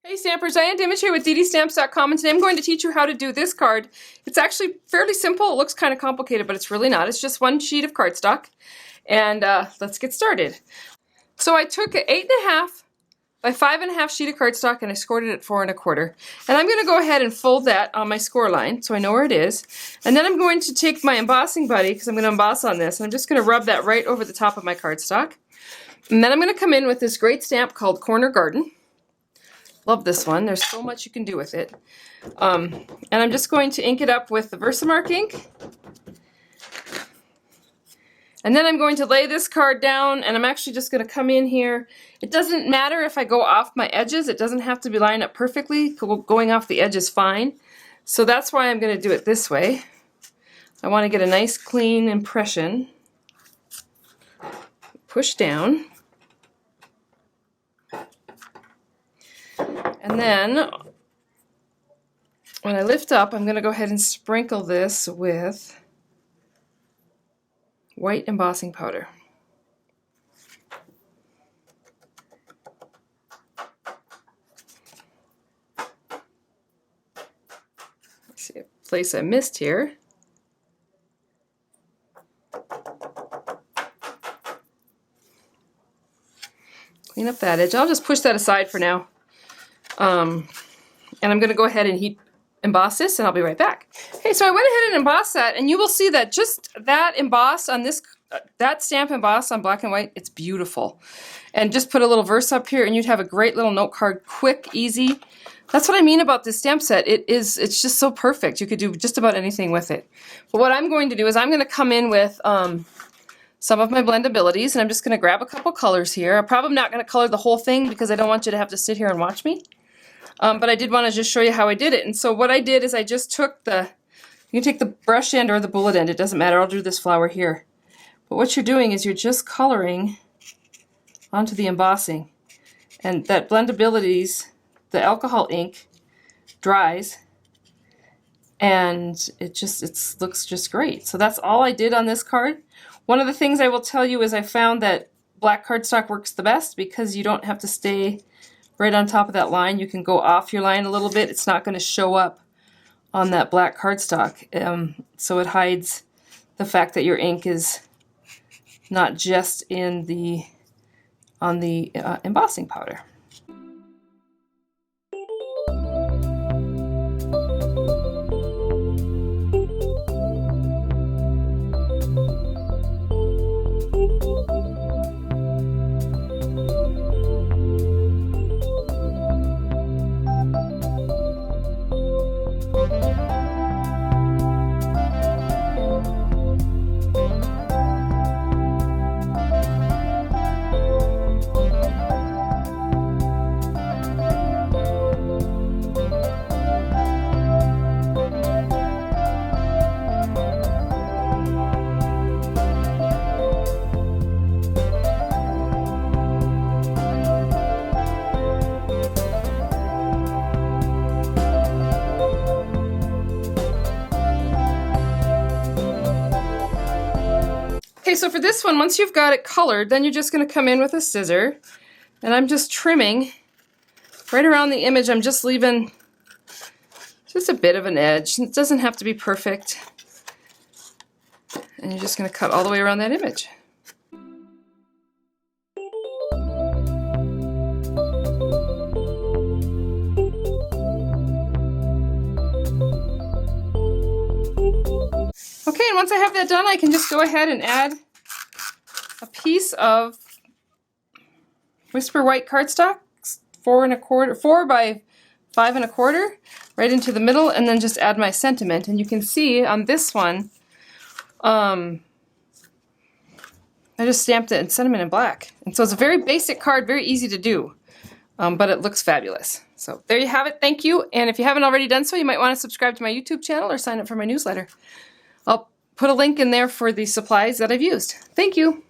Hey Stampers, Diane Dimich here with ddStamps.com, and today I'm going to teach you how to do this card. It's actually fairly simple. It looks kind of complicated, but it's really not. It's just one sheet of cardstock, and let's get started. So I took an 8.5 by 5.5 sheet of cardstock and I scored it at 4 1/4. And I'm going to go ahead and fold that on my score line so I know where it is. And then I'm going to take my embossing buddy, because I'm going to emboss on this, and I'm just going to rub that right over the top of my cardstock. And then I'm going to come in with this great stamp called Corner Garden. Love this one. There's so much you can do with it. And I'm just going to ink it up with the Versamark ink. And then I'm going to lay this card down, and I'm actually just going to come in here. It doesn't matter if I go off my edges. It doesn't have to be lined up perfectly. Going off the edge is fine. So that's why I'm going to do it this way. I want to get a nice clean impression. Push down. And then when I lift up, I'm going to go ahead and sprinkle this with white embossing powder. Let's see a place I missed here. Clean up that edge. I'll just push that aside for now. And I'm going to go ahead and emboss this, and I'll be right back. Okay, so I went ahead and embossed that, and you will see that just that emboss on this, that stamp emboss on black and white, it's beautiful. And just put a little verse up here, and you'd have a great little note card, quick, easy. That's what I mean about this stamp set. It's just so perfect. You could do just about anything with it. But what I'm going to do is I'm going to come in with some of my Blendabilities, and I'm just going to grab a couple colors here. I'm probably not going to color the whole thing because I don't want you to have to sit here and watch me. But I did want to just show you how I did it. And so what I did is I just took you can take the brush end or the bullet end, it doesn't matter. I'll do this flower here. But what you're doing is you're just coloring onto the embossing. And that Blendabilities, the alcohol ink, dries. And it looks just great. So that's all I did on this card. One of the things I will tell you is I found that black cardstock works the best because you don't have to stay right on top of that line. You can go off your line a little bit. It's not going to show up on that black cardstock. So it hides the fact that your ink is not just on the embossing powder. Okay, so for this one, once you've got it colored, then you're just going to come in with a scissor, and I'm just trimming right around the image. I'm just leaving just a bit of an edge. It doesn't have to be perfect. And you're just going to cut all the way around that image. Okay, and once I have that done, I can just go ahead and add a piece of Whisper White cardstock, 4 by 5 1/4, right into the middle, and then just add my sentiment. And you can see on this one, I just stamped it in sentiment in black. And so it's a very basic card, very easy to do, but it looks fabulous. So there you have it. Thank you. And if you haven't already done so, you might want to subscribe to my YouTube channel or sign up for my newsletter. I'll put a link in there for the supplies that I've used. Thank you.